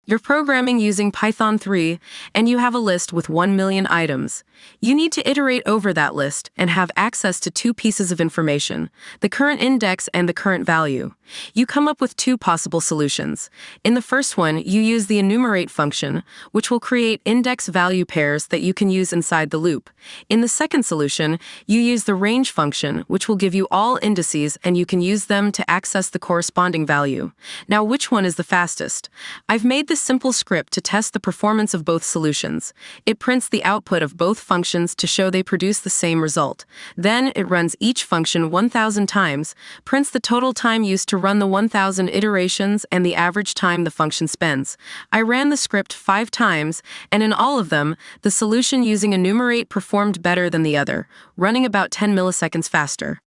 You're programming using Python 3, and you have a list with 1 million items. You need to iterate over that list and have access to two pieces of information, the current index and the current value. You come up with two possible solutions. In the first one, you use the enumerate function, which will create index value pairs that you can use inside the loop. In the second solution, you use the range function, which will give you all indices and you can use them to access the corresponding value. Now, which one is the fastest? I've made this simple script to test the performance of both solutions. It prints the output of both functions to show they produce the same result. Then it runs each function 1,000 times, prints the total time used to run the 1,000 iterations and the average time the function spends. I ran the script 5 times, and in all of them, the solution using enumerate performed better than the other, running about 10 milliseconds faster.